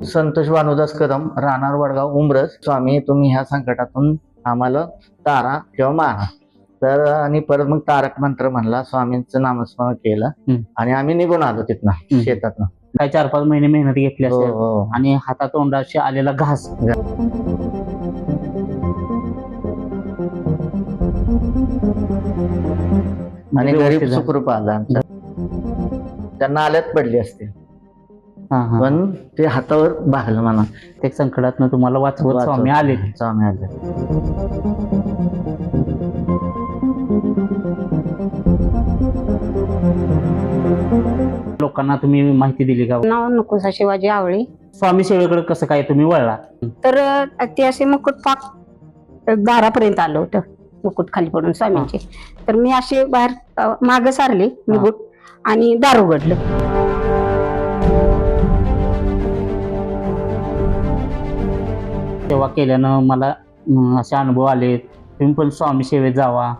संतोष भानुदास कदम, राहणार वडगाव, उंब्रज. स्वामी, तुम्ही ह्या संकटातून आम्हाला तारा किंवा मारा. तर आणि परत मग तारक मंत्र म्हणला, स्वामींचं नामस्मरण केलं आणि आम्ही निघून आलो तिथनं शेतातनं. काय 4-5 महिने मेहनत घेतली हो, असेल हो. आणि हातातोंडाशी आलेला घास. आणि गरीब सुखरूप आला आमच्या. त्यांना आल्यात पडली असते पण ते हातावर भागलं म्हणा. ते संकटातनं तुम्हाला वाचवत स्वामी आले. स्वामी आले. लोकांना तुम्ही माहिती दिली का? नाव नकोसा शिवाजी आवळे. स्वामी सेवेकडे कसं काय तुम्ही वळला? तर ते असे मुकुट पाक दारापर्यंत आलं होतं, मुकुट खाली पडून स्वामींचे. तर मी असे बाहेर माग सारले मुकुट आणि दार उघडलं. सेवा केल्यानं मला असे अनुभव आले. तुम्ही पण स्वामी सेवेत जावा.